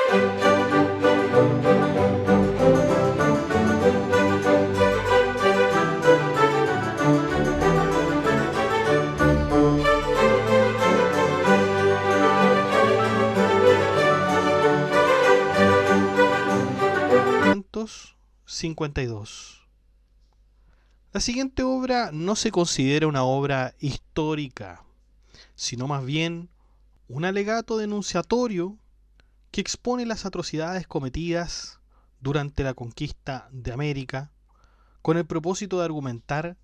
1952. La siguiente obra no se considera una obra histórica, sino más bien un alegato denunciatorio que expone las atrocidades cometidas durante la conquista de América, con el propósito de argumentar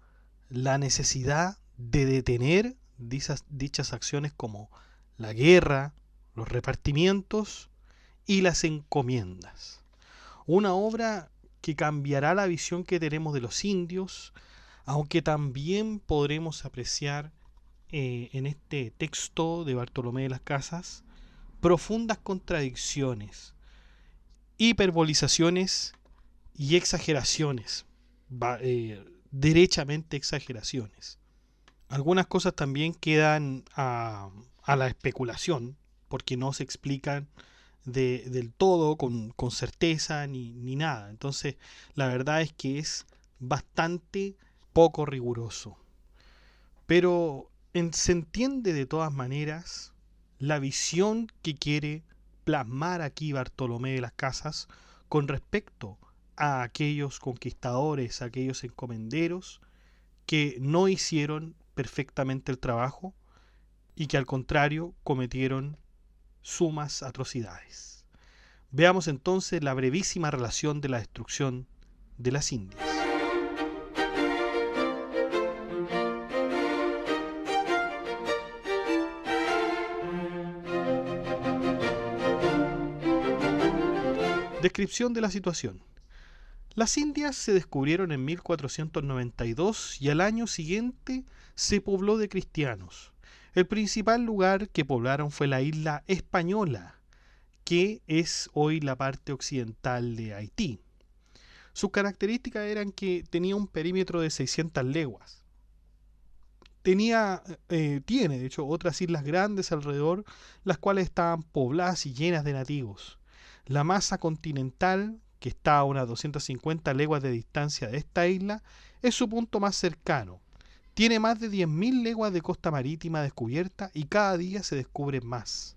la necesidad de detener dichas acciones como la guerra, los repartimientos y las encomiendas. Una obra que cambiará la visión que tenemos de los indios, aunque también podremos apreciar en este texto de Bartolomé de las Casas profundas contradicciones, hiperbolizaciones y exageraciones, derechamente exageraciones. Algunas cosas también quedan a la especulación, porque no se explican del todo con certeza ni nada. Entonces la verdad es que es bastante poco riguroso, pero se entiende de todas maneras la visión que quiere plasmar aquí Bartolomé de las Casas con respecto a aquellos conquistadores, a aquellos encomenderos que no hicieron perfectamente el trabajo y que al contrario cometieron sumas atrocidades. Veamos entonces la brevísima relación de la destrucción de las Indias. Descripción de la situación. Las Indias se descubrieron en 1492 y al año siguiente se pobló de cristianos. El principal lugar que poblaron fue la isla Española, que es hoy la parte occidental de Haití. Sus características eran que tenía un perímetro de 600 leguas. Tiene de hecho otras islas grandes alrededor, las cuales estaban pobladas y llenas de nativos. La masa continental, que está a unas 250 leguas de distancia de esta isla, es su punto más cercano. Tiene más de 10.000 leguas de costa marítima descubierta y cada día se descubren más.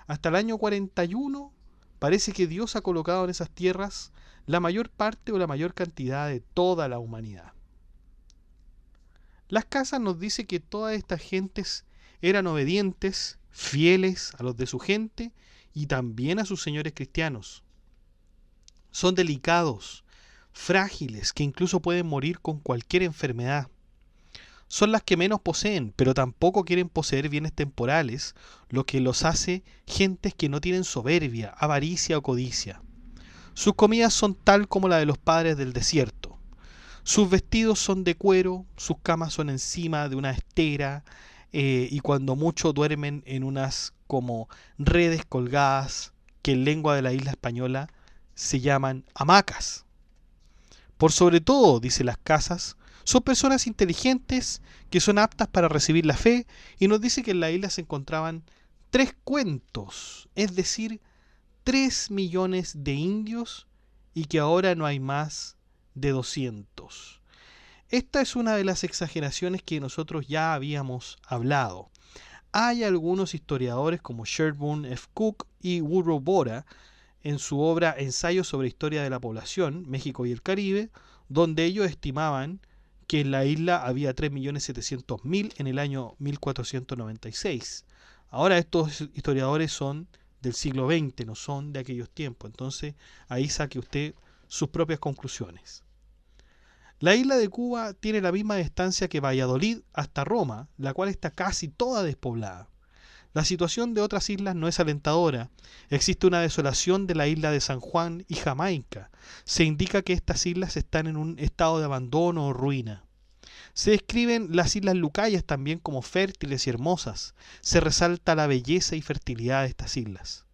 Hasta el año 41 parece que Dios ha colocado en esas tierras la mayor parte o la mayor cantidad de toda la humanidad. Las Casas nos dice que todas estas gentes eran obedientes, fieles a los de su gente y también a sus señores cristianos. Son delicados, frágiles, que incluso pueden morir con cualquier enfermedad. Son las que menos poseen, pero tampoco quieren poseer bienes temporales, lo que los hace gentes que no tienen soberbia, avaricia o codicia. Sus comidas son tal como la de los padres del desierto. Sus vestidos son de cuero, sus camas son encima de una estera, y cuando mucho duermen en unas como redes colgadas que en lengua de la isla española se llaman hamacas. Por sobre todo, dice Las Casas, son personas inteligentes que son aptas para recibir la fe, y nos dice que en la isla se encontraban 3 cuentos, es decir, 3 millones de indios, y que ahora no hay más de 200. Esta es una de las exageraciones que nosotros ya habíamos hablado. Hay algunos historiadores como Sherburne F. Cook y Woodrow Bora en su obra Ensayo sobre Historia de la Población, México y el Caribe, donde ellos estimaban que en la isla había 3.700.000 en el año 1496. Ahora estos historiadores son del siglo XX, no son de aquellos tiempos. Entonces ahí saque usted sus propias conclusiones. La isla de Cuba tiene la misma distancia que Valladolid hasta Roma, la cual está casi toda despoblada. La situación de otras islas no es alentadora. Existe una desolación de la isla de San Juan y Jamaica. Se indica que estas islas están en un estado de abandono o ruina. Se describen las islas Lucayas también como fértiles y hermosas. Se resalta la belleza y fertilidad de estas islas.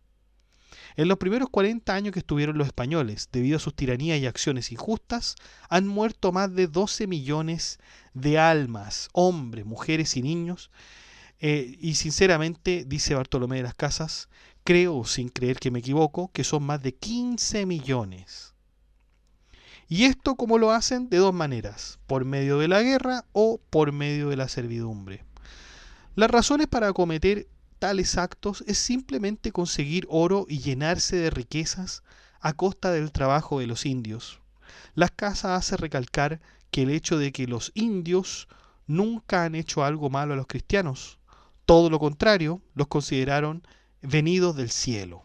En los primeros 40 años que estuvieron los españoles, debido a sus tiranías y acciones injustas, han muerto más de 12 millones de almas, hombres, mujeres y niños. Y sinceramente, dice Bartolomé de las Casas, creo, sin creer que me equivoco, que son más de 15 millones. ¿Y esto cómo lo hacen? De dos maneras, por medio de la guerra o por medio de la servidumbre. Las razones para cometer tales actos es simplemente conseguir oro y llenarse de riquezas a costa del trabajo de los indios. Las Casas hace recalcar que el hecho de que los indios nunca han hecho algo malo a los cristianos, todo lo contrario, los consideraron venidos del cielo.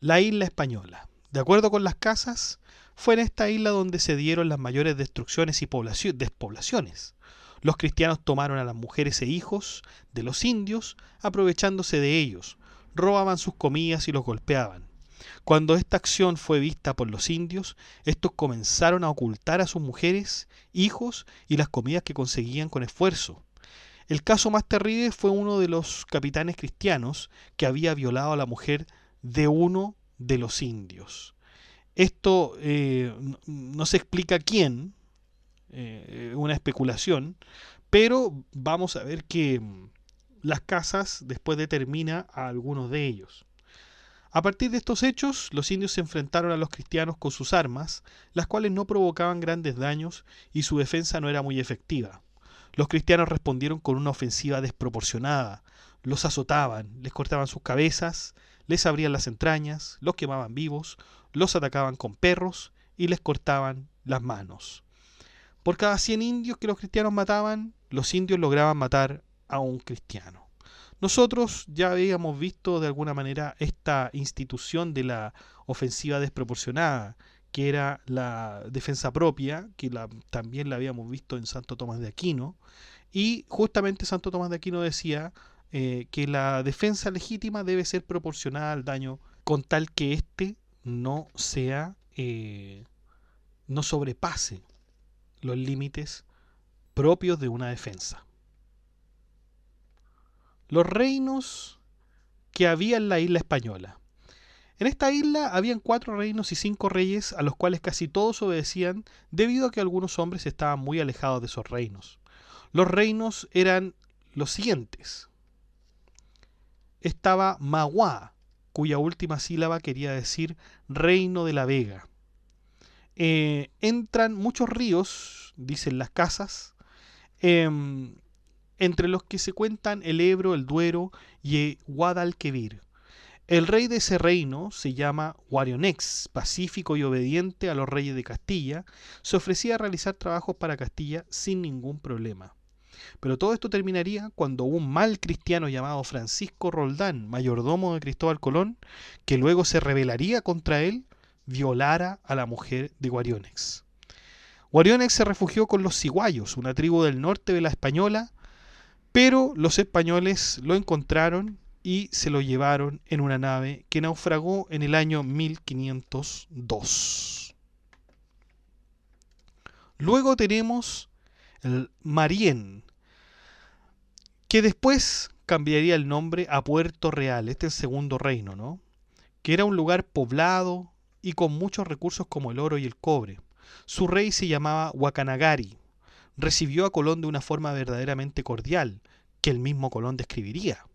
La isla española. De acuerdo con Las Casas, fue en esta isla donde se dieron las mayores destrucciones y despoblaciones. Los cristianos tomaron a las mujeres e hijos de los indios, aprovechándose de ellos, robaban sus comidas y los golpeaban. Cuando esta acción fue vista por los indios, estos comenzaron a ocultar a sus mujeres, hijos y las comidas que conseguían con esfuerzo. El caso más terrible fue uno de los capitanes cristianos que había violado a la mujer de uno de los indios. Esto no se explica quién, una especulación, pero vamos a ver que Las Casas después determina a algunos de ellos. A partir de estos hechos, los indios se enfrentaron a los cristianos con sus armas, las cuales no provocaban grandes daños y su defensa no era muy efectiva. Los cristianos respondieron con una ofensiva desproporcionada, los azotaban, les cortaban sus cabezas, les abrían las entrañas, los quemaban vivos, los atacaban con perros y les cortaban las manos. Por cada 100 indios que los cristianos mataban, los indios lograban matar a un cristiano. Nosotros ya habíamos visto de alguna manera esta institución de la ofensiva desproporcionada, que era la defensa propia, que también la habíamos visto en Santo Tomás de Aquino, y justamente Santo Tomás de Aquino decía que la defensa legítima debe ser proporcionada al daño, con tal que éste no sea, no sobrepase los límites propios de una defensa. Los reinos que había en la isla española. En esta isla habían 4 reinos y 5 reyes a los cuales casi todos obedecían debido a que algunos hombres estaban muy alejados de esos reinos. Los reinos eran los siguientes. Estaba Magua, cuya última sílaba quería decir reino de la Vega. Entran muchos ríos, dicen Las Casas, entre los que se cuentan el Ebro, el Duero y el Guadalquivir. El rey de ese reino se llama Guarionex, pacífico y obediente a los reyes de Castilla, se ofrecía a realizar trabajos para Castilla sin ningún problema. Pero todo esto terminaría cuando un mal cristiano llamado Francisco Roldán, mayordomo de Cristóbal Colón, que luego se rebelaría contra él, violara a la mujer de Guarionex. Guarionex se refugió con los ciguayos, una tribu del norte de la Española, pero los españoles lo encontraron y se lo llevaron en una nave que naufragó en el año 1502. Luego tenemos el Marién, que después cambiaría el nombre a Puerto Real, este es el segundo reino, ¿no? Que era un lugar poblado y con muchos recursos como el oro y el cobre. Su rey se llamaba Huacanagari. Recibió a Colón de una forma verdaderamente cordial, que el mismo Colón describiría.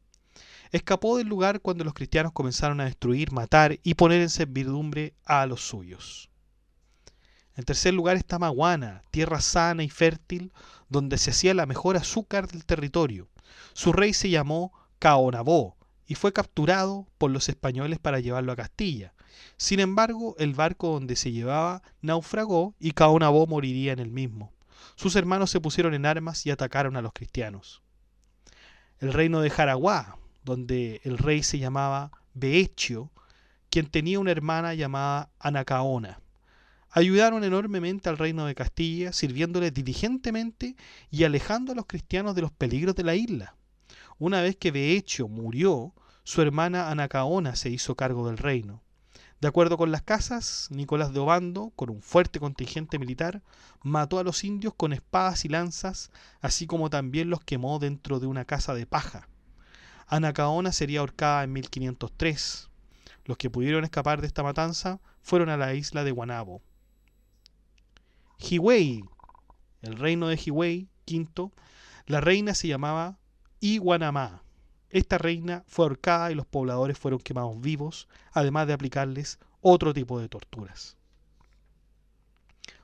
Escapó del lugar cuando los cristianos comenzaron a destruir, matar y poner en servidumbre a los suyos. En tercer lugar está Maguana, tierra sana y fértil, donde se hacía la mejor azúcar del territorio. Su rey se llamó Caonabó y fue capturado por los españoles para llevarlo a Castilla. Sin embargo, el barco donde se llevaba naufragó y Caonabó moriría en el mismo. Sus hermanos se pusieron en armas y atacaron a los cristianos. El reino de Jaraguá, donde el rey se llamaba Beechio, quien tenía una hermana llamada Anacaona. Ayudaron enormemente al reino de Castilla, sirviéndoles diligentemente y alejando a los cristianos de los peligros de la isla. Una vez que Beechio murió, su hermana Anacaona se hizo cargo del reino. De acuerdo con Las Casas, Nicolás de Obando, con un fuerte contingente militar, mató a los indios con espadas y lanzas, así como también los quemó dentro de una casa de paja. Anacaona sería ahorcada en 1503. Los que pudieron escapar de esta matanza fueron a la isla de Guanabo. Higüey, el reino de Higüey, quinto, la reina se llamaba Iguanamá. esta reina fue ahorcada y los pobladores fueron quemados vivos, además de aplicarles otro tipo de torturas.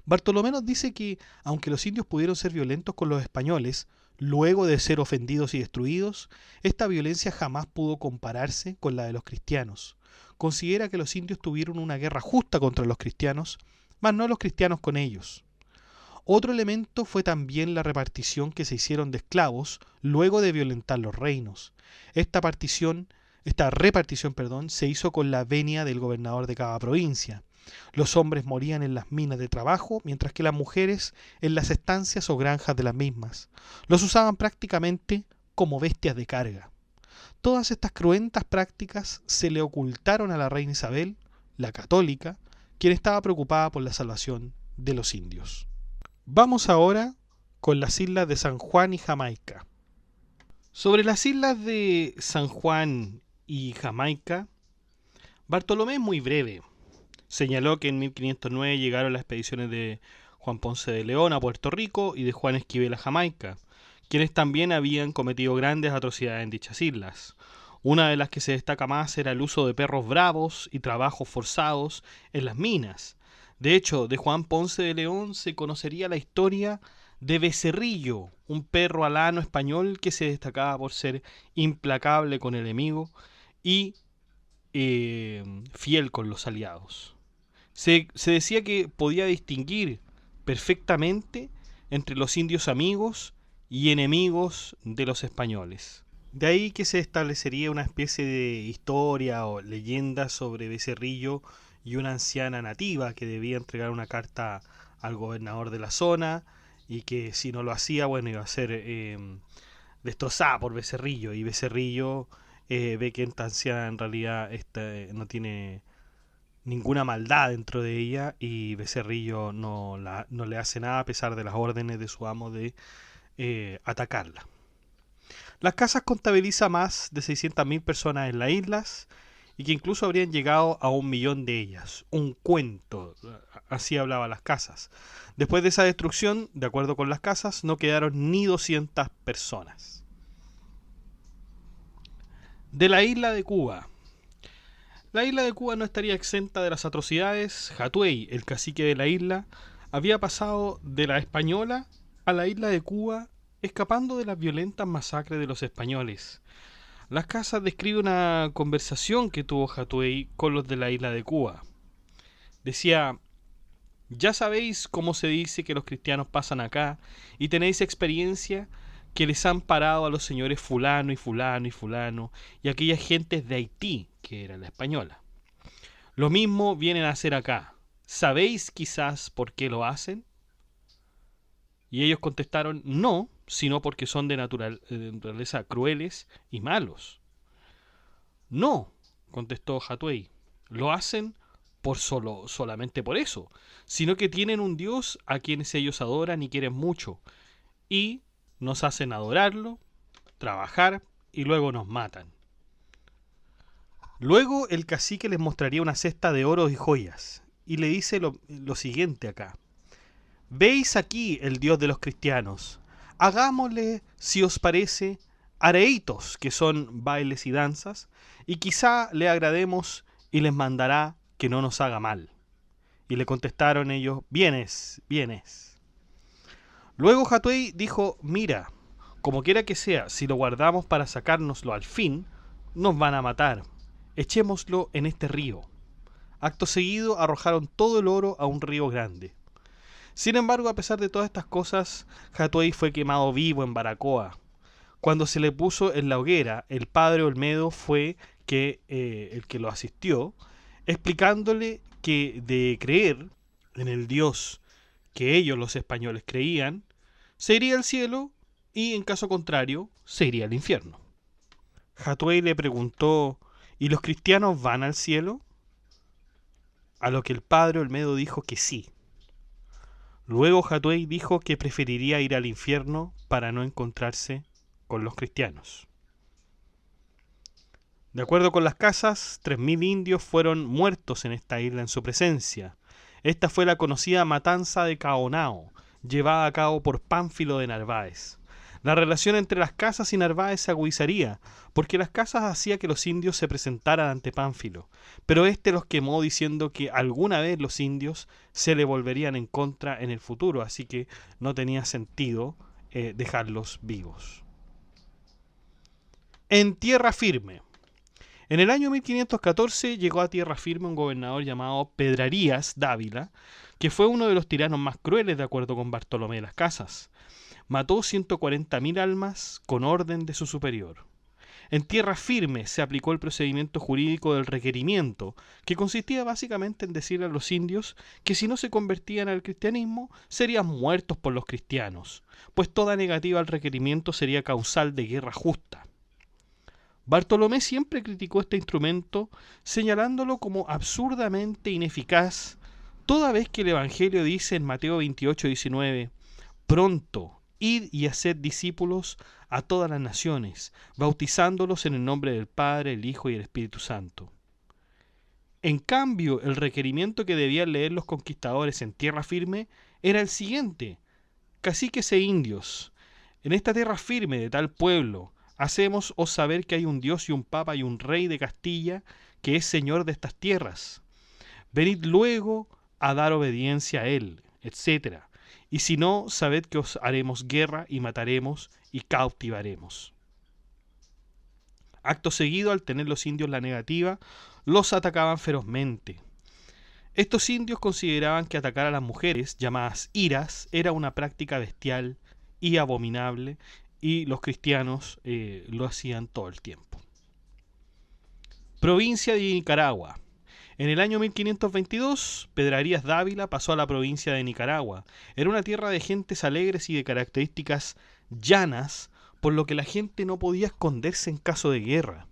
Bartolomé nos dice que, aunque los indios pudieron ser violentos con los españoles, luego de ser ofendidos y destruidos, esta violencia jamás pudo compararse con la de los cristianos. Considera que los indios tuvieron una guerra justa contra los cristianos, mas no los cristianos con ellos. Otro elemento fue también la repartición que se hicieron de esclavos luego de violentar los reinos. Esta repartición, se hizo con la venia del gobernador de cada provincia. Los hombres morían en las minas de trabajo, mientras que las mujeres en las estancias o granjas de las mismas. Los usaban prácticamente como bestias de carga. Todas estas cruentas prácticas se le ocultaron a la reina Isabel, la católica, quien estaba preocupada por la salvación de los indios. Vamos ahora con las islas de San Juan y Jamaica. Sobre las islas de San Juan y Jamaica, Bartolomé es muy breve. Señaló que en 1509 llegaron las expediciones de Juan Ponce de León a Puerto Rico y de Juan Esquivel a Jamaica, quienes también habían cometido grandes atrocidades en dichas islas. Una de las que se destaca más era el uso de perros bravos y trabajos forzados en las minas. De hecho, de Juan Ponce de León se conocería la historia de Becerrillo, un perro alano español que se destacaba por ser implacable con el enemigo y fiel con los aliados. Se decía que podía distinguir perfectamente entre los indios amigos y enemigos de los españoles. De ahí que se establecería una especie de historia o leyenda sobre Becerrillo y una anciana nativa que debía entregar una carta al gobernador de la zona y que si no lo hacía, bueno, iba a ser destrozada por Becerrillo, y Becerrillo ve que esta anciana en realidad no tiene ninguna maldad dentro de ella, y Becerrillo no le hace nada a pesar de las órdenes de su amo de atacarla. Las casas contabiliza más de 600.000 personas en las islas y que incluso habrían llegado a 1.000.000 de ellas. Un cuento, así hablaba las casas. Después de esa destrucción, de acuerdo con las casas, no quedaron ni 200 personas. De la isla de Cuba. La isla de Cuba no estaría exenta de las atrocidades. Hatuey, el cacique de la isla, había pasado de la Española a la isla de Cuba, escapando de las violentas masacres de los españoles. Las casas describen una conversación que tuvo Hatuey con los de la isla de Cuba. Decía: ya sabéis cómo se dice que los cristianos pasan acá, y tenéis experiencia que les han parado a los señores fulano y fulano y fulano, y aquellas gentes de Haití, que era la española. Lo mismo vienen a hacer acá. ¿Sabéis quizás por qué lo hacen? Y ellos contestaron: no, sino porque son de naturaleza crueles y malos. No, contestó Hatuey, lo hacen solamente por eso, sino que tienen un Dios a quienes ellos adoran y quieren mucho, y nos hacen adorarlo, trabajar y luego nos matan. Luego el cacique les mostraría una cesta de oro y joyas, y le dice lo siguiente acá: veis aquí el Dios de los cristianos, hagámosle, si os parece, areitos, que son bailes y danzas, y quizá le agrademos y les mandará que no nos haga mal. Y le contestaron ellos: vienes, vienes. Luego Hatuey dijo: mira, como quiera que sea, si lo guardamos para sacárnoslo al fin, nos van a matar. Echémoslo en este río. Acto seguido arrojaron todo el oro a un río grande. Sin embargo, a pesar de todas estas cosas, Hatuey fue quemado vivo en Baracoa. Cuando se le puso en la hoguera, el padre Olmedo fue el que lo asistió, explicándole que de creer en el Dios que ellos, los españoles, creían, se iría al cielo, y en caso contrario, se iría al infierno. Hatuey le preguntó: ¿y los cristianos van al cielo? A lo que el padre Olmedo dijo que sí. Luego Hatuey dijo que preferiría ir al infierno para no encontrarse con los cristianos. De acuerdo con las casas, 3.000 indios fueron muertos en esta isla en su presencia. Esta fue la conocida matanza de Caonao, llevada a cabo por Pánfilo de Narváez. La relación entre las casas y Narváez se agudizaría, porque las casas hacía que los indios se presentaran ante Pánfilo, pero éste los quemó diciendo que alguna vez los indios se le volverían en contra en el futuro, así que no tenía sentido dejarlos vivos. En tierra firme. En el año 1514 llegó a tierra firme un gobernador llamado Pedrarías Dávila, que fue uno de los tiranos más crueles de acuerdo con Bartolomé de las Casas. Mató 140.000 almas con orden de su superior. En tierra firme se aplicó el procedimiento jurídico del requerimiento, que consistía básicamente en decirle a los indios que si no se convertían al cristianismo serían muertos por los cristianos, pues toda negativa al requerimiento sería causal de guerra justa. Bartolomé siempre criticó este instrumento, señalándolo como absurdamente ineficaz, toda vez que el Evangelio dice en Mateo 28:19, pronto, id y haced discípulos a todas las naciones, bautizándolos en el nombre del Padre, el Hijo y el Espíritu Santo. En cambio, el requerimiento que debían leer los conquistadores en tierra firme era el siguiente: caciques e indios, en esta tierra firme de tal pueblo, hacemos os saber que hay un Dios y un Papa y un Rey de Castilla, que es Señor de estas tierras. Venid luego a dar obediencia a Él, etc. Y si no, sabed que os haremos guerra y mataremos y cautivaremos. Acto seguido, al tener los indios la negativa, los atacaban ferozmente. Estos indios consideraban que atacar a las mujeres, llamadas iras, era una práctica bestial y abominable, y los cristianos lo hacían todo el tiempo. Provincia de Nicaragua. En el año 1522, Pedrarías Dávila pasó a la provincia de Nicaragua. Era una tierra de gentes alegres y de características llanas, por lo que la gente no podía esconderse en caso de guerra.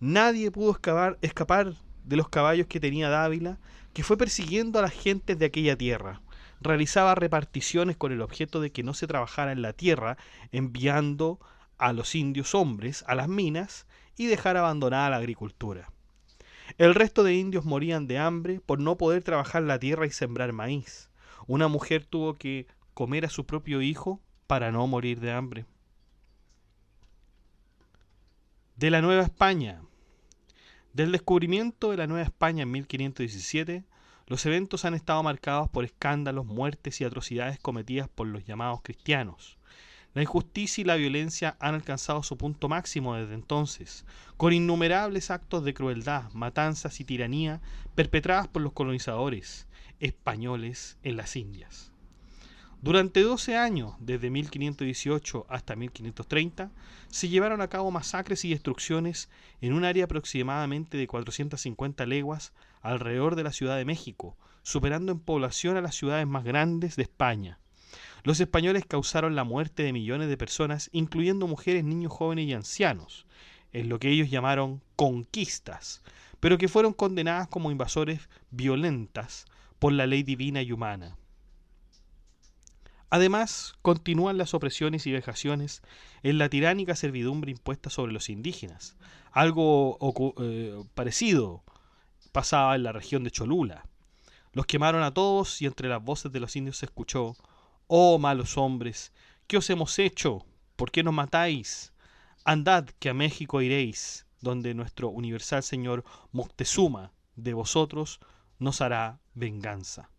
Nadie pudo escapar de los caballos que tenía Dávila, que fue persiguiendo a las gentes de aquella tierra. Realizaba reparticiones con el objeto de que no se trabajara en la tierra, enviando a los indios hombres a las minas y dejar abandonada la agricultura. El resto de indios morían de hambre por no poder trabajar la tierra y sembrar maíz. Una mujer tuvo que comer a su propio hijo para no morir de hambre. De la Nueva España. Del descubrimiento de la Nueva España en 1517, los eventos han estado marcados por escándalos, muertes y atrocidades cometidas por los llamados cristianos. La injusticia y la violencia han alcanzado su punto máximo desde entonces, con innumerables actos de crueldad, matanzas y tiranía perpetradas por los colonizadores españoles en las Indias. Durante 12 años, desde 1518 hasta 1530, se llevaron a cabo masacres y destrucciones en un área aproximadamente de 450 leguas alrededor de la Ciudad de México, superando en población a las ciudades más grandes de España. Los españoles causaron la muerte de millones de personas, incluyendo mujeres, niños, jóvenes y ancianos, en lo que ellos llamaron conquistas, pero que fueron condenadas como invasores violentas por la ley divina y humana. Además, continúan las opresiones y vejaciones en la tiránica servidumbre impuesta sobre los indígenas. Algo parecido pasaba en la región de Cholula. Los quemaron a todos y entre las voces de los indios se escuchó: «Oh malos hombres, ¿qué os hemos hecho? ¿Por qué nos matáis? Andad que a México iréis, donde nuestro universal Señor Moctezuma de vosotros nos hará venganza».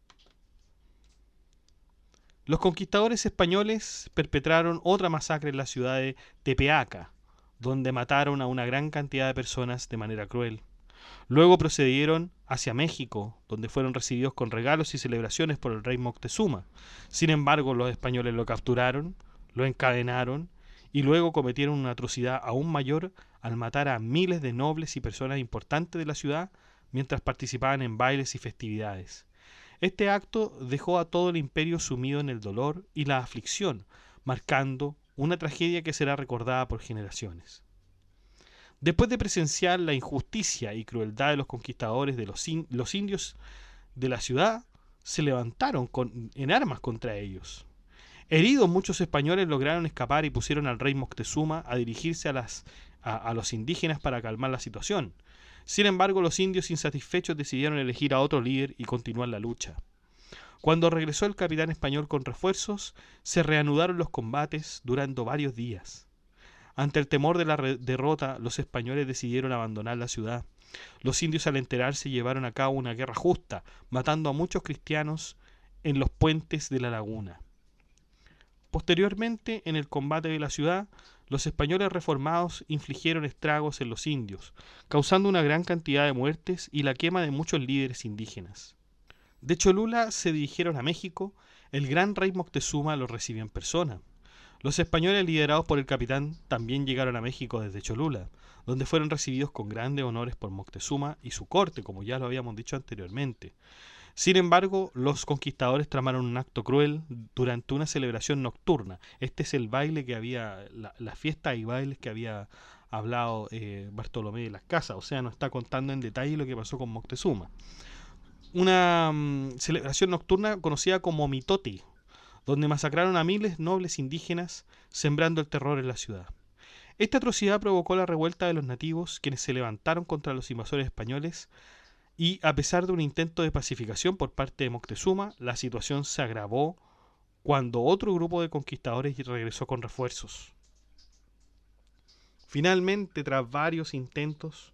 Los conquistadores españoles perpetraron otra masacre en la ciudad de Tepeaca, donde mataron a una gran cantidad de personas de manera cruel. Luego procedieron hacia México, donde fueron recibidos con regalos y celebraciones por el rey Moctezuma. Sin embargo, los españoles lo capturaron, lo encadenaron y luego cometieron una atrocidad aún mayor al matar a miles de nobles y personas importantes de la ciudad mientras participaban en bailes y festividades. Este acto dejó a todo el imperio sumido en el dolor y la aflicción, marcando una tragedia que será recordada por generaciones. Después de presenciar la injusticia y crueldad de los conquistadores, los indios de la ciudad se levantaron en armas contra ellos. Heridos, muchos españoles lograron escapar y pusieron al rey Moctezuma a dirigirse a los indígenas para calmar la situación. Sin embargo, los indios insatisfechos decidieron elegir a otro líder y continuar la lucha. Cuando regresó el capitán español con refuerzos, se reanudaron los combates durando varios días. Ante el temor de la derrota, los españoles decidieron abandonar la ciudad. Los indios, al enterarse, llevaron a cabo una guerra justa, matando a muchos cristianos en los puentes de la laguna. Posteriormente, en el combate de la ciudad, los españoles reformados infligieron estragos en los indios, causando una gran cantidad de muertes y la quema de muchos líderes indígenas. De Cholula se dirigieron a México. El gran rey Moctezuma los recibió en persona. Los españoles, liderados por el capitán, también llegaron a México desde Cholula, donde fueron recibidos con grandes honores por Moctezuma y su corte, como ya lo habíamos dicho anteriormente. Sin embargo, los conquistadores tramaron un acto cruel durante una celebración nocturna. Este es el baile que había, la fiesta y bailes que había hablado Bartolomé de las Casas. O sea, nos está contando en detalle lo que pasó con Moctezuma. Una celebración nocturna conocida como mitote, donde masacraron a miles de nobles indígenas, sembrando el terror en la ciudad. Esta atrocidad provocó la revuelta de los nativos, quienes se levantaron contra los invasores españoles, y a pesar de un intento de pacificación por parte de Moctezuma, la situación se agravó cuando otro grupo de conquistadores regresó con refuerzos. Finalmente, tras varios intentos,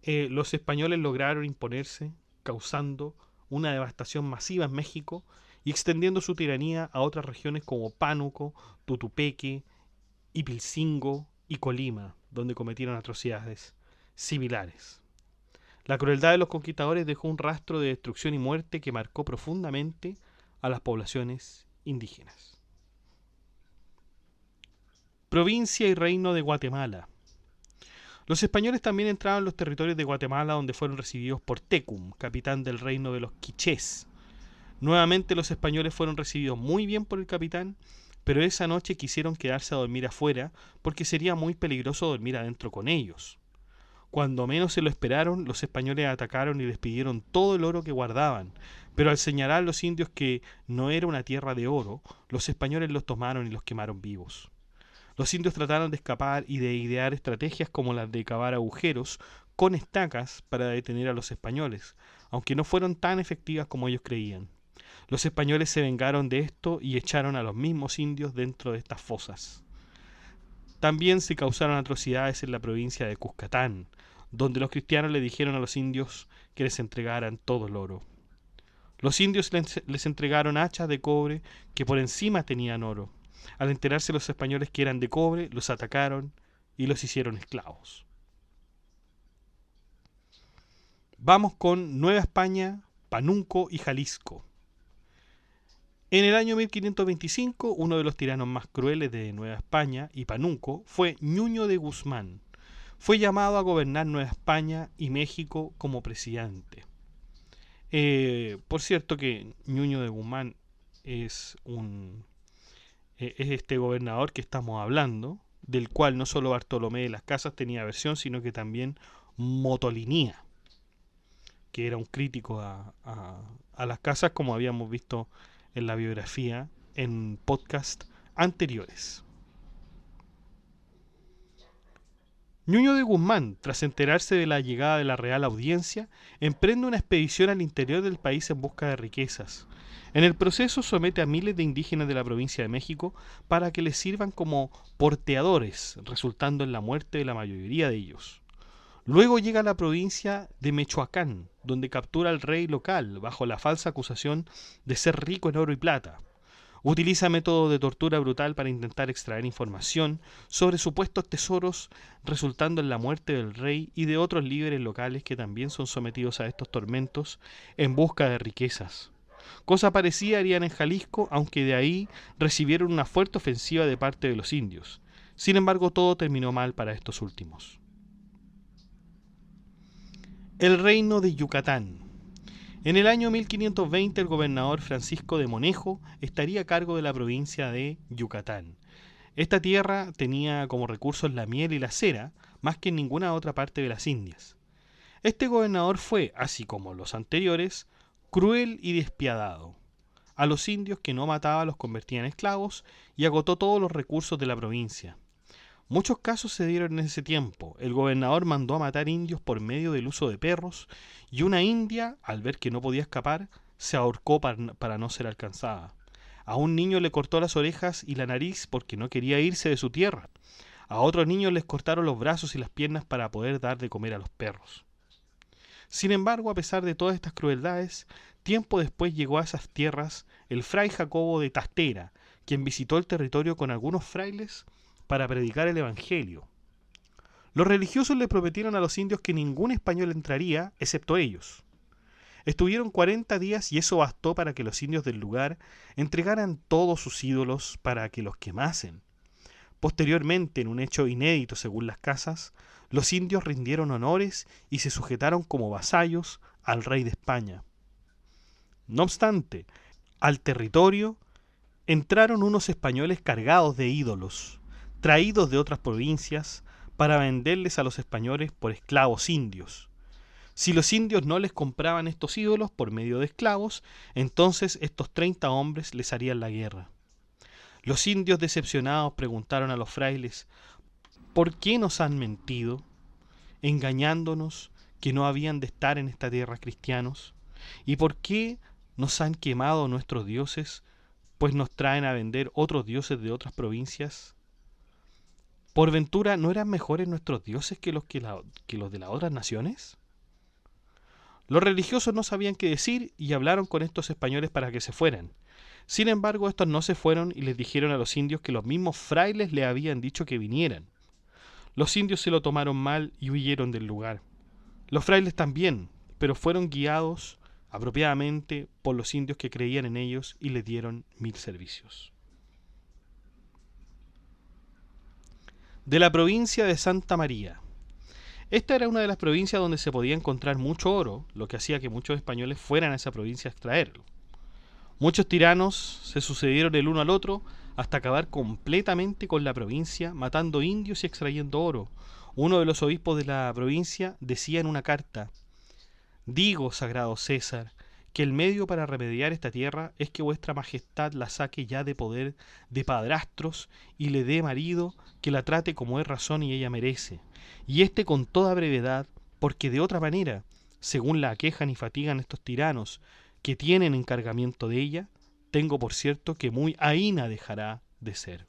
los españoles lograron imponerse, causando una devastación masiva en México y extendiendo su tiranía a otras regiones como Pánuco, Tutupeque, Ipilcingo y Colima, donde cometieron atrocidades similares. La crueldad de los conquistadores dejó un rastro de destrucción y muerte que marcó profundamente a las poblaciones indígenas. Provincia y reino de Guatemala. Los españoles también entraron en los territorios de Guatemala, donde fueron recibidos por Tecum, capitán del reino de los quichés. Nuevamente los españoles fueron recibidos muy bien por el capitán, pero esa noche quisieron quedarse a dormir afuera porque sería muy peligroso dormir adentro con ellos. Cuando menos se lo esperaron, los españoles atacaron y les pidieron todo el oro que guardaban, pero al señalar a los indios que no era una tierra de oro, los españoles los tomaron y los quemaron vivos. Los indios trataron de escapar y de idear estrategias como las de cavar agujeros con estacas para detener a los españoles, aunque no fueron tan efectivas como ellos creían. Los españoles se vengaron de esto y echaron a los mismos indios dentro de estas fosas. También se causaron atrocidades en la provincia de Cuscatán, donde los cristianos le dijeron a los indios que les entregaran todo el oro. Los indios les entregaron hachas de cobre que por encima tenían oro. Al enterarse los españoles que eran de cobre, los atacaron y los hicieron esclavos. Vamos con Nueva España, Panunco y Jalisco. En el año 1525, uno de los tiranos más crueles de Nueva España y Panunco fue Ñuño de Guzmán. Fue llamado a gobernar Nueva España y México como presidente. Por cierto que Ñuño de Guzmán es este gobernador que estamos hablando, del cual no solo Bartolomé de las Casas tenía aversión, sino que también Motolinía, que era un crítico a las casas, como habíamos visto en la biografía en podcast anteriores. Ñuño de Guzmán, tras enterarse de la llegada de la Real Audiencia, emprende una expedición al interior del país en busca de riquezas. En el proceso somete a miles de indígenas de la provincia de México para que les sirvan como porteadores, resultando en la muerte de la mayoría de ellos. Luego llega a la provincia de Michoacán, donde captura al rey local bajo la falsa acusación de ser rico en oro y plata. Utiliza métodos de tortura brutal para intentar extraer información sobre supuestos tesoros, resultando en la muerte del rey y de otros líderes locales que también son sometidos a estos tormentos en busca de riquezas. Cosa parecida harían en Jalisco, aunque de ahí recibieron una fuerte ofensiva de parte de los indios. Sin embargo, todo terminó mal para estos últimos. El reino de Yucatán. En el año 1520 el gobernador Francisco de Monejo estaría a cargo de la provincia de Yucatán. Esta tierra tenía como recursos la miel y la cera, más que en ninguna otra parte de las Indias. Este gobernador fue, así como los anteriores, cruel y despiadado. A los indios que no mataba los convertía en esclavos y agotó todos los recursos de la provincia. Muchos casos se dieron en ese tiempo. El gobernador mandó a matar indios por medio del uso de perros y una india, al ver que no podía escapar, se ahorcó para no ser alcanzada. A un niño le cortó las orejas y la nariz porque no quería irse de su tierra. A otros niños les cortaron los brazos y las piernas para poder dar de comer a los perros. Sin embargo, a pesar de todas estas crueldades, tiempo después llegó a esas tierras el fray Jacobo de Tastera, quien visitó el territorio con algunos frailes para predicar el evangelio. Los religiosos le prometieron a los indios que ningún español entraría, excepto ellos. Estuvieron 40 días y eso bastó para que los indios del lugar entregaran todos sus ídolos para que los quemasen. Posteriormente, en un hecho inédito según las casas, los indios rindieron honores y se sujetaron como vasallos al rey de España. No obstante, al territorio entraron unos españoles cargados de ídolos, traídos de otras provincias, para venderles a los españoles por esclavos indios. Si los indios no les compraban estos ídolos por medio de esclavos, entonces estos 30 hombres les harían la guerra. Los indios decepcionados preguntaron a los frailes, ¿por qué nos han mentido, engañándonos que no habían de estar en esta tierra cristianos? ¿Y por qué nos han quemado nuestros dioses, pues nos traen a vender otros dioses de otras provincias? ¿Por ventura no eran mejores nuestros dioses que los de las otras naciones? Los religiosos no sabían qué decir y hablaron con estos españoles para que se fueran. Sin embargo, estos no se fueron y les dijeron a los indios que los mismos frailes le habían dicho que vinieran. Los indios se lo tomaron mal y huyeron del lugar. Los frailes también, pero fueron guiados apropiadamente por los indios que creían en ellos y les dieron 1000 servicios. De la provincia de Santa María. Esta era una de las provincias donde se podía encontrar mucho oro, lo que hacía que muchos españoles fueran a esa provincia a extraerlo. Muchos tiranos se sucedieron el uno al otro hasta acabar completamente con la provincia, matando indios y extrayendo oro. Uno de los obispos de la provincia decía en una carta: «Digo, sagrado César, que el medio para remediar esta tierra es que vuestra majestad la saque ya de poder de padrastros y le dé marido que la trate como es razón y ella merece, y con toda brevedad, porque de otra manera, según la aquejan y fatigan estos tiranos que tienen encargamiento de ella, tengo por cierto que muy ahína dejará de ser.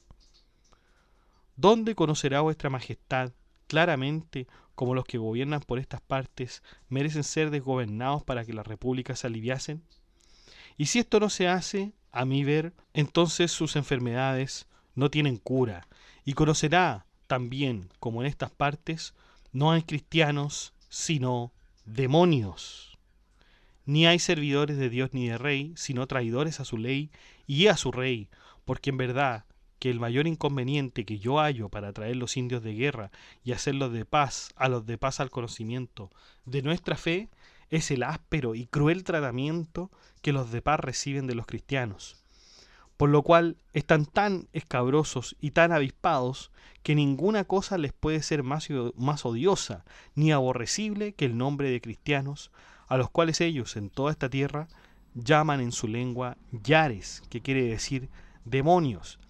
¿Dónde conocerá vuestra majestad claramente como los que gobiernan por estas partes merecen ser desgobernados para que las repúblicas se aliviasen? Y si esto no se hace, a mi ver, entonces sus enfermedades no tienen cura, y conocerá también como en estas partes no hay cristianos sino demonios. Ni hay servidores de Dios ni de rey, sino traidores a su ley y a su rey, porque en verdad que el mayor inconveniente que yo hallo para traer los indios de guerra y hacerlos de paz, a los de paz al conocimiento de nuestra fe, es el áspero y cruel tratamiento que los de paz reciben de los cristianos, por lo cual están tan escabrosos y tan avispados que ninguna cosa les puede ser más odiosa ni aborrecible que el nombre de cristianos, a los cuales ellos en toda esta tierra llaman en su lengua yares, que quiere decir demonios.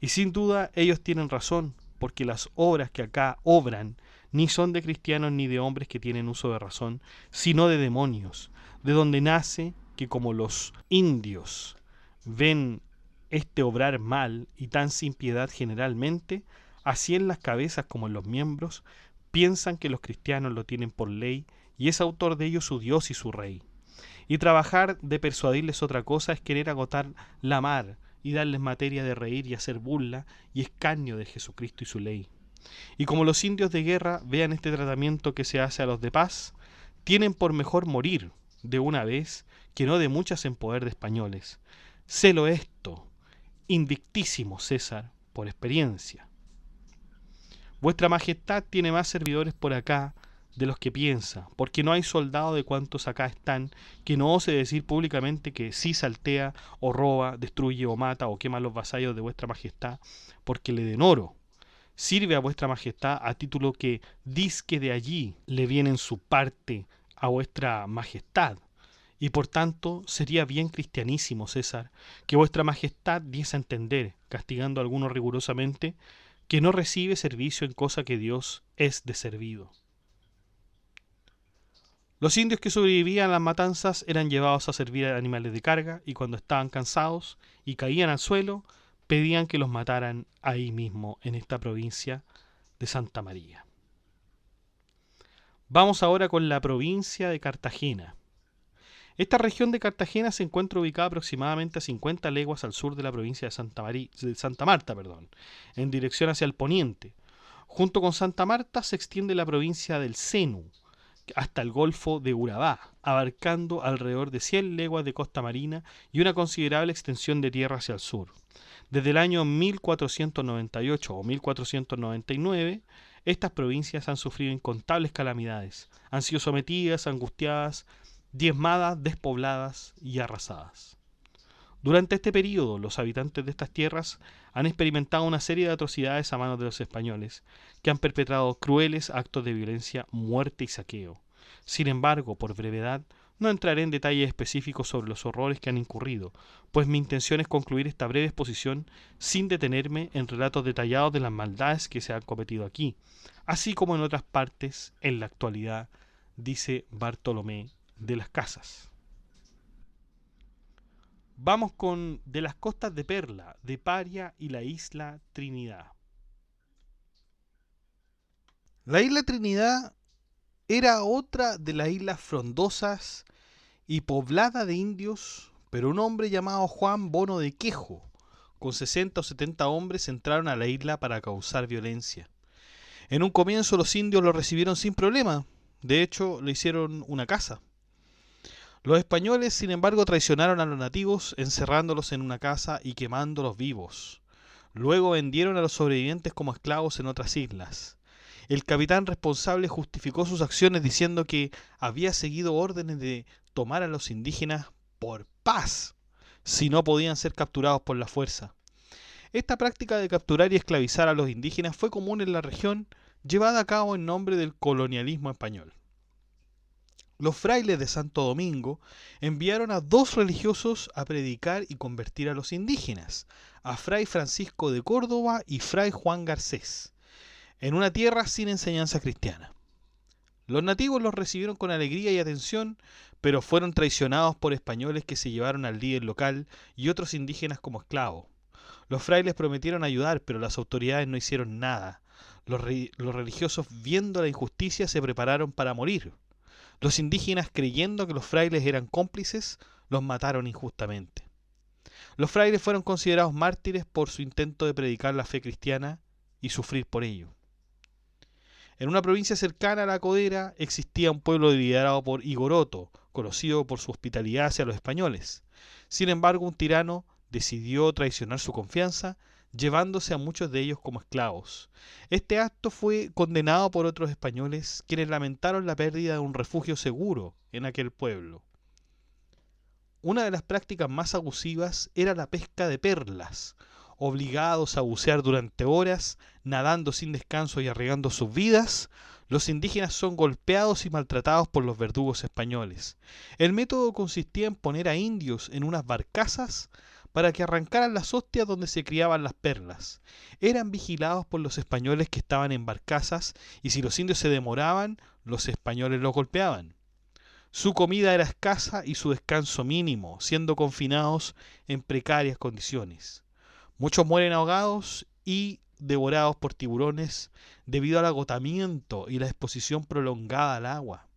Y sin duda ellos tienen razón, porque las obras que acá obran ni son de cristianos ni de hombres que tienen uso de razón, sino de demonios, de donde nace que como los indios ven este obrar mal y tan sin piedad generalmente, así en las cabezas como en los miembros, piensan que los cristianos lo tienen por ley y es autor de ellos su Dios y su Rey. Y trabajar de persuadirles otra cosa es querer agotar la mar y darles materia de reír y hacer burla y escarnio de Jesucristo y su ley. Y como los indios de guerra vean este tratamiento que se hace a los de paz, tienen por mejor morir de una vez que no de muchas en poder de españoles. Sélo esto, indictísimo César, por experiencia. Vuestra majestad tiene más servidores por acá de los que piensa, porque no hay soldado de cuantos acá están que no ose decir públicamente que sí saltea o roba, destruye o mata o quema los vasallos de vuestra majestad, porque le den oro. Sirve a vuestra majestad a título que dizque de allí le viene en su parte a vuestra majestad. Y por tanto sería bien cristianísimo, César, que vuestra majestad diese a entender, castigando a alguno rigurosamente, que no recibe servicio en cosa que Dios es de servido. Los indios que sobrevivían a las matanzas eran llevados a servir a animales de carga y cuando estaban cansados y caían al suelo, pedían que los mataran ahí mismo, en esta provincia de Santa María. Vamos ahora con la provincia de Cartagena. Esta región de Cartagena se encuentra ubicada aproximadamente a 50 leguas al sur de la provincia de Santa Marta, en dirección hacia el poniente. Junto con Santa Marta se extiende la provincia del Senu, hasta el Golfo de Urabá, abarcando alrededor de 100 leguas de costa marina y una considerable extensión de tierra hacia el sur. Desde el año 1498 o 1499, estas provincias han sufrido incontables calamidades, han sido sometidas, angustiadas, diezmadas, despobladas y arrasadas. Durante este periodo, los habitantes de estas tierras han experimentado una serie de atrocidades a manos de los españoles, que han perpetrado crueles actos de violencia, muerte y saqueo. Sin embargo, por brevedad, no entraré en detalles específicos sobre los horrores que han incurrido, pues mi intención es concluir esta breve exposición sin detenerme en relatos detallados de las maldades que se han cometido aquí, así como en otras partes en la actualidad, dice Bartolomé de las Casas. Vamos con de las costas de Perla, de Paria y la isla Trinidad. La isla Trinidad era otra de las islas frondosas y poblada de indios, pero un hombre llamado Juan Bono de Quejo, con 60 o 70 hombres, entraron a la isla para causar violencia. En un comienzo los indios lo recibieron sin problema, de hecho le hicieron una casa. Los españoles, sin embargo, traicionaron a los nativos, encerrándolos en una casa y quemándolos vivos. Luego vendieron a los sobrevivientes como esclavos en otras islas. El capitán responsable justificó sus acciones diciendo que había seguido órdenes de tomar a los indígenas por paz, si no podían ser capturados por la fuerza. Esta práctica de capturar y esclavizar a los indígenas fue común en la región, llevada a cabo en nombre del colonialismo español. Los frailes de Santo Domingo enviaron a 2 religiosos a predicar y convertir a los indígenas, a Fray Francisco de Córdoba y Fray Juan Garcés, en una tierra sin enseñanza cristiana. Los nativos los recibieron con alegría y atención, pero fueron traicionados por españoles que se llevaron al líder local y otros indígenas como esclavos. Los frailes prometieron ayudar, pero las autoridades no hicieron nada. Los religiosos, viendo la injusticia, se prepararon para morir. Los indígenas, creyendo que los frailes eran cómplices, los mataron injustamente. Los frailes fueron considerados mártires por su intento de predicar la fe cristiana y sufrir por ello. En una provincia cercana a la Codera existía un pueblo liderado por Igoroto, conocido por su hospitalidad hacia los españoles. Sin embargo, un tirano decidió traicionar su confianza, llevándose a muchos de ellos como esclavos. Este acto fue condenado por otros españoles, quienes lamentaron la pérdida de un refugio seguro en aquel pueblo. Una de las prácticas más abusivas era la pesca de perlas. Obligados a bucear durante horas, nadando sin descanso y arriesgando sus vidas, los indígenas son golpeados y maltratados por los verdugos españoles. El método consistía en poner a indios en unas barcazas para que arrancaran las hostias donde se criaban las perlas. Eran vigilados por los españoles que estaban en barcazas y si los indios se demoraban, los españoles los golpeaban. Su comida era escasa y su descanso mínimo, siendo confinados en precarias condiciones. Muchos mueren ahogados y devorados por tiburones debido al agotamiento y la exposición prolongada al agua.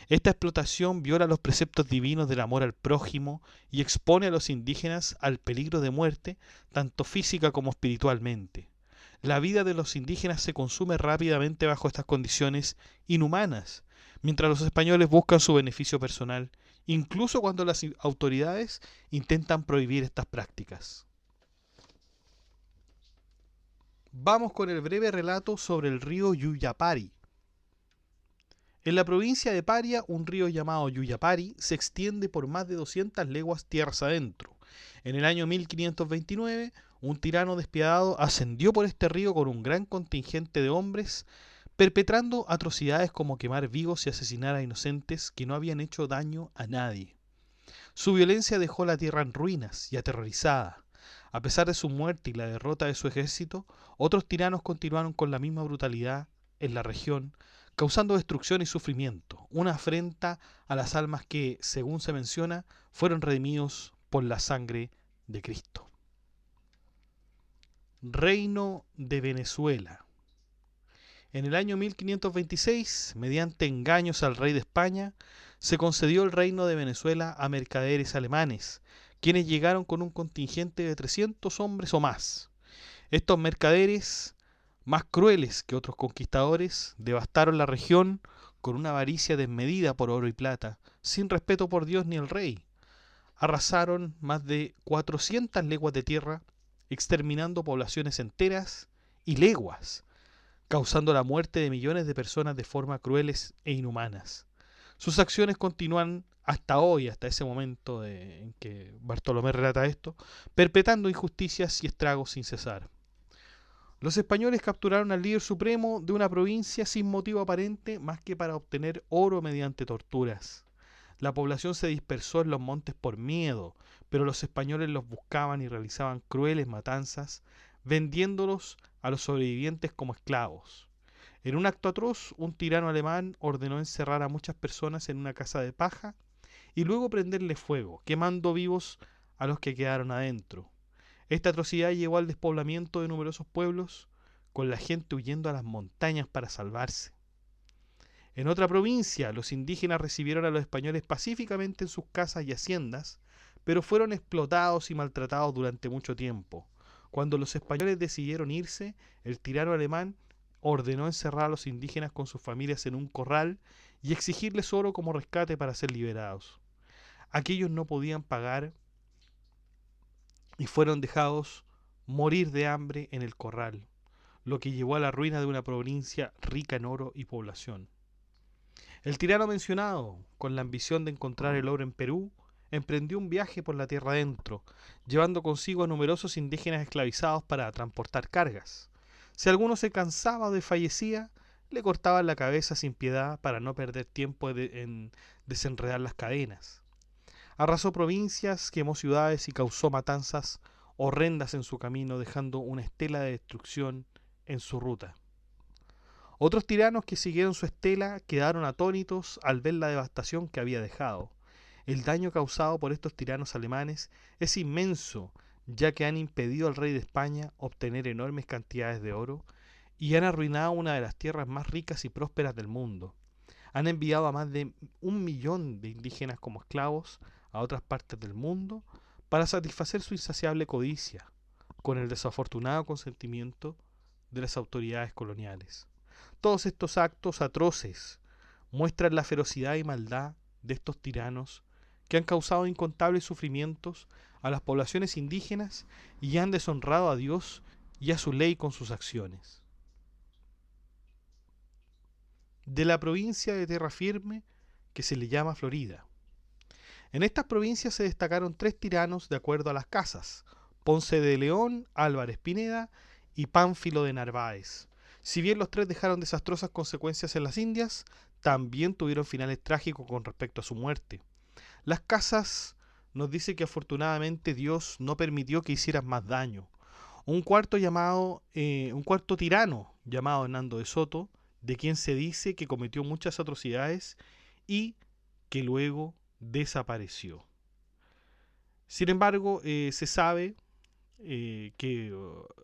Esta explotación viola los preceptos divinos del amor al prójimo y expone a los indígenas al peligro de muerte, tanto física como espiritualmente. La vida de los indígenas se consume rápidamente bajo estas condiciones inhumanas, mientras los españoles buscan su beneficio personal, incluso cuando las autoridades intentan prohibir estas prácticas. Vamos con el breve relato sobre el río Yuyapari. En la provincia de Paria, un río llamado Yuyapari se extiende por más de 200 leguas tierras adentro. En el año 1529, un tirano despiadado ascendió por este río con un gran contingente de hombres, perpetrando atrocidades como quemar vivos y asesinar a inocentes que no habían hecho daño a nadie. Su violencia dejó la tierra en ruinas y aterrorizada. A pesar de su muerte y la derrota de su ejército, otros tiranos continuaron con la misma brutalidad en la región, causando destrucción y sufrimiento, una afrenta a las almas que, según se menciona, fueron redimidos por la sangre de Cristo. Reino de Venezuela. En el año 1526, mediante engaños al rey de España, se concedió el reino de Venezuela a mercaderes alemanes, quienes llegaron con un contingente de 300 hombres o más. Estos mercaderes, más crueles que otros conquistadores, devastaron la región con una avaricia desmedida por oro y plata, sin respeto por Dios ni el rey. Arrasaron más de 400 leguas de tierra, exterminando poblaciones enteras y leguas, causando la muerte de millones de personas de forma crueles e inhumanas. Sus acciones continúan hasta hoy, hasta ese momento en que Bartolomé relata esto, perpetrando injusticias y estragos sin cesar. Los españoles capturaron al líder supremo de una provincia sin motivo aparente más que para obtener oro mediante torturas. La población se dispersó en los montes por miedo, pero los españoles los buscaban y realizaban crueles matanzas, vendiéndolos a los sobrevivientes como esclavos. En un acto atroz, un tirano alemán ordenó encerrar a muchas personas en una casa de paja y luego prenderle fuego, quemando vivos a los que quedaron adentro. Esta atrocidad llevó al despoblamiento de numerosos pueblos, con la gente huyendo a las montañas para salvarse. En otra provincia, los indígenas recibieron a los españoles pacíficamente en sus casas y haciendas, pero fueron explotados y maltratados durante mucho tiempo. Cuando los españoles decidieron irse, el tirano alemán ordenó encerrar a los indígenas con sus familias en un corral y exigirles oro como rescate para ser liberados. Aquellos no podían pagar y fueron dejados morir de hambre en el corral, lo que llevó a la ruina de una provincia rica en oro y población. El tirano mencionado, con la ambición de encontrar el oro en Perú, emprendió un viaje por la tierra adentro, llevando consigo a numerosos indígenas esclavizados para transportar cargas. Si alguno se cansaba o desfallecía, le cortaban la cabeza sin piedad para no perder tiempo en desenredar las cadenas. Arrasó provincias, quemó ciudades y causó matanzas horrendas en su camino, dejando una estela de destrucción en su ruta. Otros tiranos que siguieron su estela quedaron atónitos al ver la devastación que había dejado. El daño causado por estos tiranos alemanes es inmenso, ya que han impedido al rey de España obtener enormes cantidades de oro y han arruinado una de las tierras más ricas y prósperas del mundo. Han enviado a más de 1 millón de indígenas como esclavos a otras partes del mundo para satisfacer su insaciable codicia, con el desafortunado consentimiento de las autoridades coloniales. Todos estos actos atroces muestran la ferocidad y maldad de estos tiranos que han causado incontables sufrimientos a las poblaciones indígenas y han deshonrado a Dios y a su ley con sus acciones. De la provincia de Terra Firme, que se le llama Florida. En estas provincias se destacaron 3 tiranos de acuerdo a las casas: Ponce de León, Álvarez Pineda y Pánfilo de Narváez. Si bien los 3 dejaron desastrosas consecuencias en las Indias, también tuvieron finales trágicos con respecto a su muerte. Las Casas nos dice que afortunadamente Dios no permitió que hicieran más daño. Un cuarto tirano llamado Hernando de Soto, de quien se dice que cometió muchas atrocidades y que luego desapareció. Sin embargo, se sabe que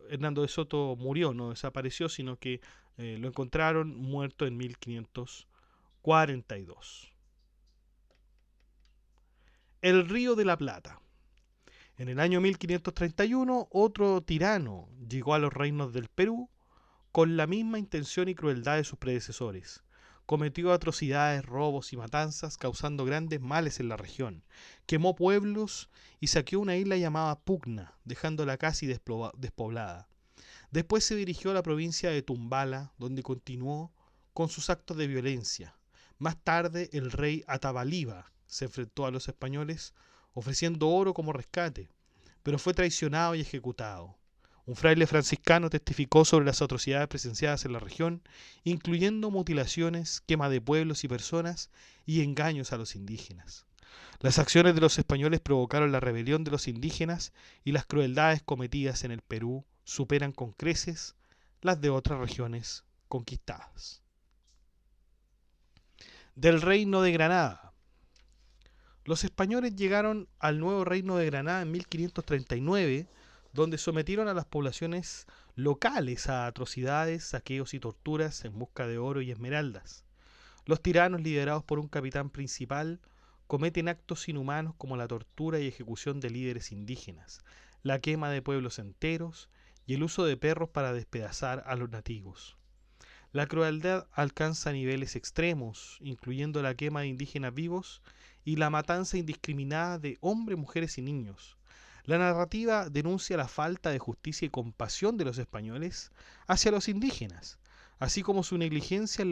Hernando de Soto murió, no desapareció, sino que lo encontraron muerto en 1542. El Río de la Plata. En el año 1531, otro tirano llegó a los reinos del Perú con la misma intención y crueldad de sus predecesores. Cometió atrocidades, robos y matanzas, causando grandes males en la región. Quemó pueblos y saqueó una isla llamada Pugna, dejándola casi despoblada. Después se dirigió a la provincia de Tumbala, donde continuó con sus actos de violencia. Más tarde, el rey Atabaliba se enfrentó a los españoles, ofreciendo oro como rescate, pero fue traicionado y ejecutado. Un fraile franciscano testificó sobre las atrocidades presenciadas en la región, incluyendo mutilaciones, quema de pueblos y personas y engaños a los indígenas. Las acciones de los españoles provocaron la rebelión de los indígenas y las crueldades cometidas en el Perú superan con creces las de otras regiones conquistadas. Del Reino de Granada. Los españoles llegaron al nuevo Reino de Granada en 1539, donde sometieron a las poblaciones locales a atrocidades, saqueos y torturas en busca de oro y esmeraldas. Los tiranos, liderados por un capitán principal, cometen actos inhumanos como la tortura y ejecución de líderes indígenas, la quema de pueblos enteros y el uso de perros para despedazar a los nativos. La crueldad alcanza niveles extremos, incluyendo la quema de indígenas vivos y la matanza indiscriminada de hombres, mujeres y niños. La narrativa denuncia la falta de justicia y compasión de los españoles hacia los indígenas, así como su negligencia en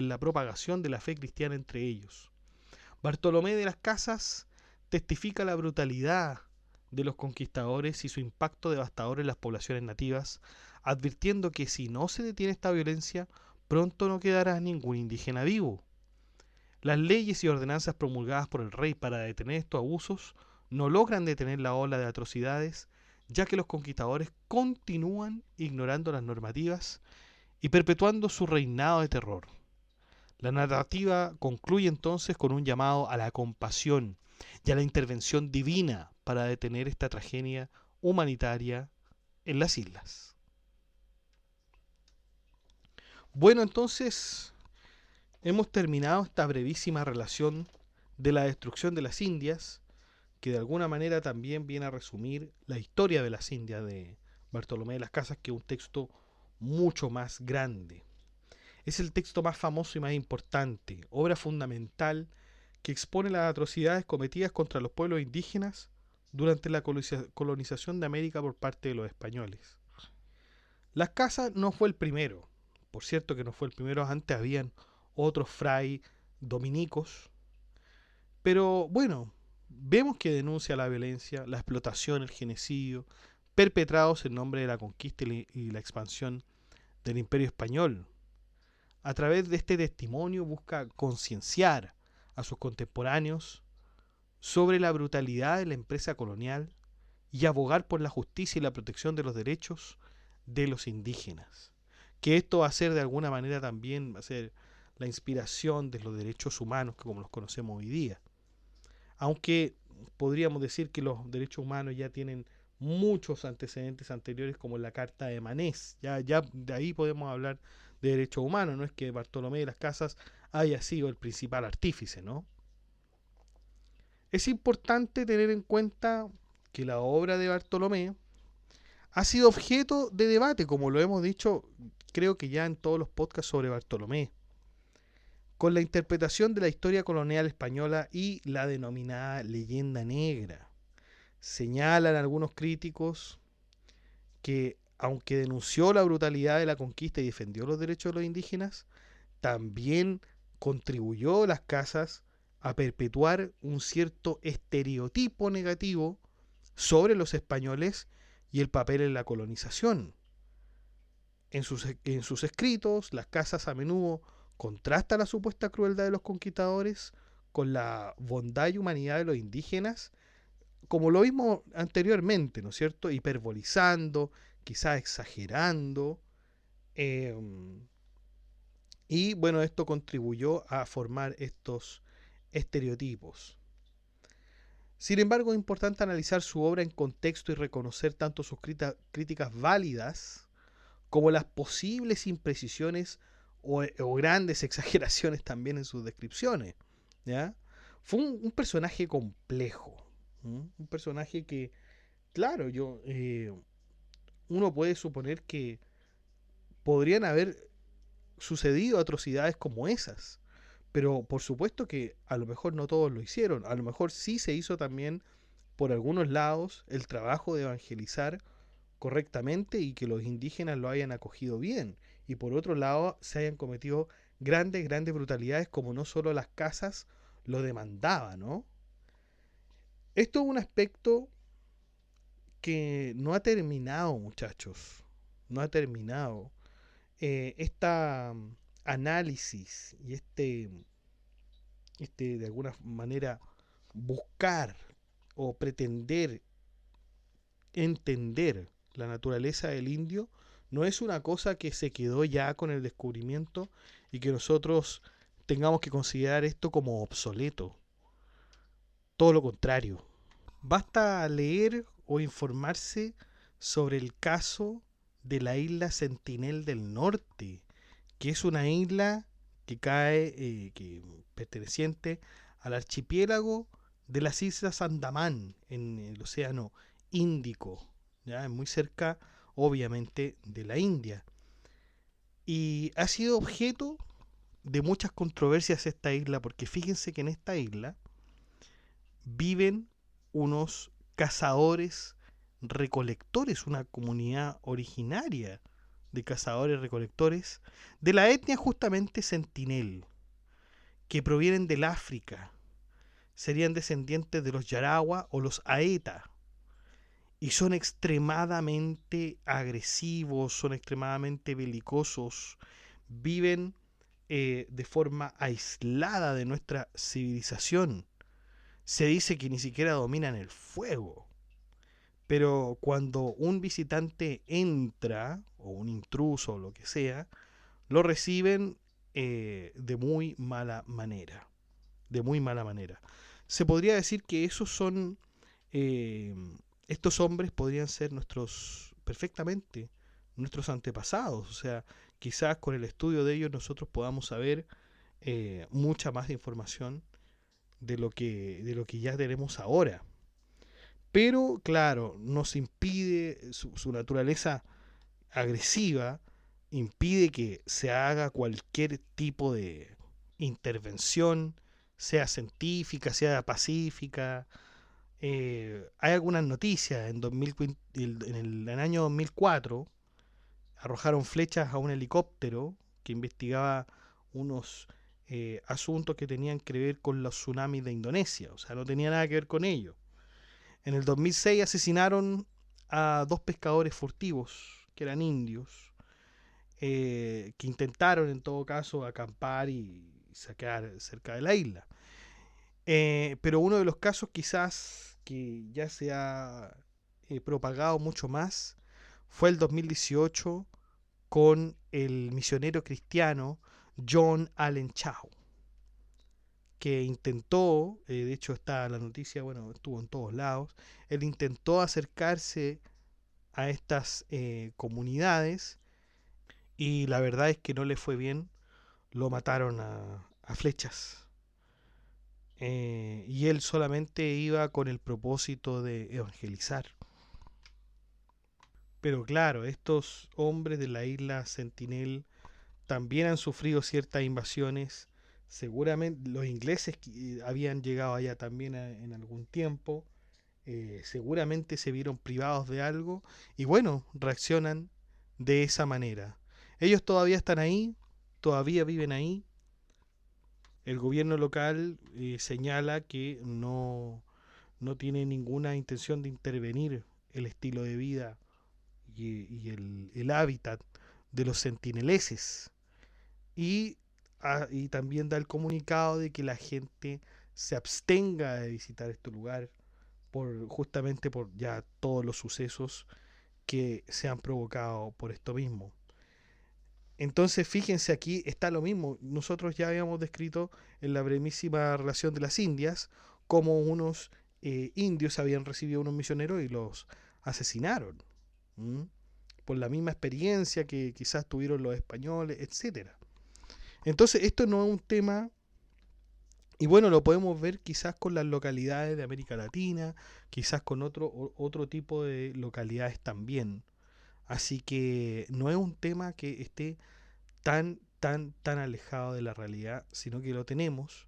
la propagación de la fe cristiana entre ellos. Bartolomé de las Casas testifica la brutalidad de los conquistadores y su impacto devastador en las poblaciones nativas, advirtiendo que si no se detiene esta violencia, pronto no quedará ningún indígena vivo. Las leyes y ordenanzas promulgadas por el rey para detener estos abusos no logran detener la ola de atrocidades, ya que los conquistadores continúan ignorando las normativas y perpetuando su reinado de terror. La narrativa concluye entonces con un llamado a la compasión y a la intervención divina para detener esta tragedia humanitaria en las islas. Bueno, entonces hemos terminado esta brevísima relación de la destrucción de las Indias, que de alguna manera también viene a resumir la historia de las Indias de Bartolomé de las Casas, que es un texto mucho más grande. Es el texto más famoso y más importante, obra fundamental que expone las atrocidades cometidas contra los pueblos indígenas durante la colonización de América por parte de los españoles. Las Casas no fue el primero, por cierto que no fue el primero, antes habían otros fray dominicos, pero bueno, vemos que denuncia la violencia, la explotación, el genocidio, perpetrados en nombre de la conquista y la expansión del Imperio Español. A través de este testimonio busca concienciar a sus contemporáneos sobre la brutalidad de la empresa colonial y abogar por la justicia y la protección de los derechos de los indígenas. Que esto va a ser de alguna manera también, va a ser la inspiración de los derechos humanos que como los conocemos hoy día. Aunque podríamos decir que los derechos humanos ya tienen muchos antecedentes anteriores, como la Carta de Manés. Ya de ahí podemos hablar de derechos humanos. No es que Bartolomé de las Casas haya sido el principal artífice, ¿no? Es importante tener en cuenta que la obra de Bartolomé ha sido objeto de debate, como lo hemos dicho, creo que ya en todos los podcasts sobre Bartolomé, con la interpretación de la historia colonial española y la denominada leyenda negra. Señalan algunos críticos que, aunque denunció la brutalidad de la conquista y defendió los derechos de los indígenas, también contribuyó Las Casas a perpetuar un cierto estereotipo negativo sobre los españoles y el papel en la colonización. En sus escritos, Las Casas a menudo contrasta la supuesta crueldad de los conquistadores con la bondad y humanidad de los indígenas, como lo vimos anteriormente, ¿no es cierto? Hiperbolizando, quizás exagerando. Eh, y bueno, esto contribuyó a formar estos estereotipos. Sin embargo, es importante analizar su obra en contexto y reconocer tanto sus críticas válidas como las posibles imprecisiones o grandes exageraciones también en sus descripciones. ¿Ya? Fue un personaje complejo, un personaje que, claro, uno puede suponer que podrían haber sucedido atrocidades como esas, pero por supuesto que a lo mejor no todos lo hicieron, a lo mejor sí se hizo también por algunos lados el trabajo de evangelizar correctamente y que los indígenas lo hayan acogido bien, y por otro lado se hayan cometido grandes brutalidades como no solo Las Casas lo demandaba, ¿no? Esto es un aspecto que no ha terminado, muchachos, no ha terminado. Esta análisis y de alguna manera buscar o pretender entender la naturaleza del indio no es una cosa que se quedó ya con el descubrimiento y que nosotros tengamos que considerar esto como obsoleto. Todo lo contrario. Basta leer o informarse sobre el caso de la isla Sentinel del Norte, que es una isla que cae, que perteneciente al archipiélago de las Islas Andamán en el Océano Índico, ya muy cerca, obviamente, de la India. Y ha sido objeto de muchas controversias esta isla, porque fíjense que en esta isla viven unos cazadores recolectores, una comunidad originaria de cazadores recolectores de la etnia justamente Sentinel, que provienen del África, serían descendientes de los Yarawa o los Aeta, y son extremadamente agresivos, son extremadamente belicosos, viven de forma aislada de nuestra civilización. Se dice que ni siquiera dominan el fuego. Pero cuando un visitante entra, o un intruso, o lo que sea, lo reciben de muy mala manera. De muy mala manera. Se podría decir que esos son, eh, estos hombres podrían ser perfectamente, nuestros antepasados. O sea, quizás con el estudio de ellos nosotros podamos saber mucha más información de lo que ya tenemos ahora. Pero, claro, nos impide, su naturaleza agresiva impide que se haga cualquier tipo de intervención, sea científica, sea pacífica. Hay algunas noticias, en el año 2004 arrojaron flechas a un helicóptero que investigaba unos asuntos que tenían que ver con los tsunamis de Indonesia, o sea, no tenía nada que ver con ello. En el 2006 asesinaron a dos pescadores furtivos, que eran indios, que intentaron en todo caso acampar y saquear cerca de la isla. Pero uno de los casos quizás que ya se ha propagado mucho más fue el 2018 con el misionero cristiano John Allen Chau, que intentó, de hecho está la noticia, bueno, estuvo en todos lados, él intentó acercarse a estas comunidades y la verdad es que no le fue bien, lo mataron a flechas. Y él solamente iba con el propósito de evangelizar. Pero claro, estos hombres de la isla Sentinel también han sufrido ciertas invasiones. Seguramente los ingleses habían llegado allá también en algún tiempo. Seguramente se vieron privados de algo y bueno, reaccionan de esa manera. Ellos todavía están ahí, todavía viven ahí. El gobierno local señala que no tiene ninguna intención de intervenir el estilo de vida y el hábitat de los sentineleses. Y también da el comunicado de que la gente se abstenga de visitar este lugar justamente por ya todos los sucesos que se han provocado por esto mismo. Entonces, fíjense, aquí está lo mismo. Nosotros ya habíamos descrito en la brevísima relación de las Indias cómo unos indios habían recibido unos misioneros y los asesinaron. ¿Mm? Por la misma experiencia que quizás tuvieron los españoles, etcétera. Entonces, esto no es un tema, y bueno, lo podemos ver quizás con las localidades de América Latina, quizás con otro tipo de localidades también. Así que no es un tema que esté tan alejado de la realidad, sino que lo tenemos.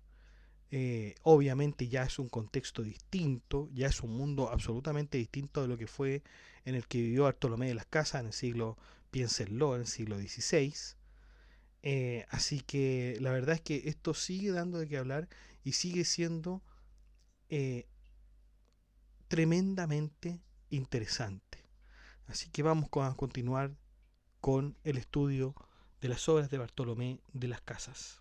Obviamente ya es un contexto distinto, ya es un mundo absolutamente distinto de lo que fue en el que vivió Bartolomé de las Casas en el siglo, piénsenlo, en el siglo XVI. Así que la verdad es que esto sigue dando de qué hablar y sigue siendo eh, tremendamente interesante. Así que vamos a continuar con el estudio de las obras de Bartolomé de las Casas.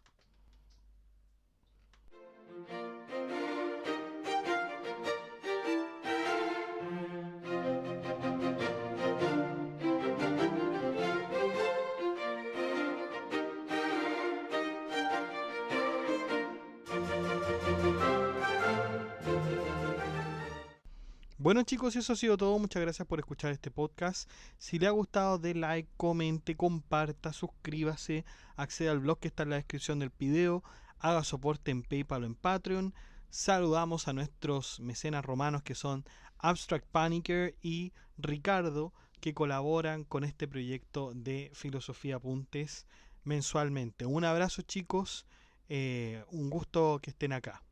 Bueno chicos, eso ha sido todo. Muchas gracias por escuchar este podcast. Si le ha gustado, dé like, comente, comparta, suscríbase, acceda al blog que está en la descripción del video, haga soporte en PayPal o en Patreon. Saludamos a nuestros mecenas romanos que son Abstract Panicker y Ricardo, que colaboran con este proyecto de Filosofía Apuntes mensualmente. Un abrazo chicos, un gusto que estén acá.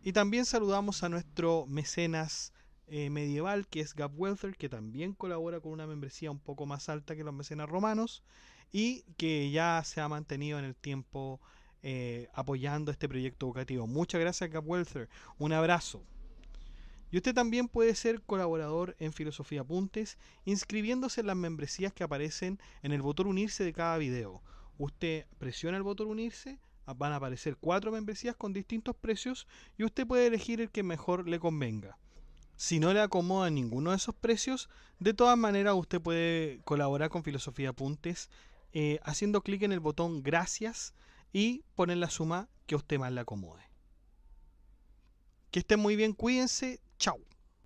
Y también saludamos a nuestro mecenas medieval, que es Gab Welther, que también colabora con una membresía un poco más alta que los mecenas romanos y que ya se ha mantenido en el tiempo apoyando este proyecto educativo. Muchas gracias, Gab Welther. Un abrazo. Y usted también puede ser colaborador en Filosofía Apuntes inscribiéndose en las membresías que aparecen en el botón unirse de cada video. Usted presiona el botón unirse, van a aparecer 4 membresías con distintos precios y usted puede elegir el que mejor le convenga. Si no le acomoda ninguno de esos precios, de todas maneras usted puede colaborar con Filosofía Apuntes haciendo clic en el botón gracias y poner la suma que a usted más le acomode. Que estén muy bien, cuídense, chao.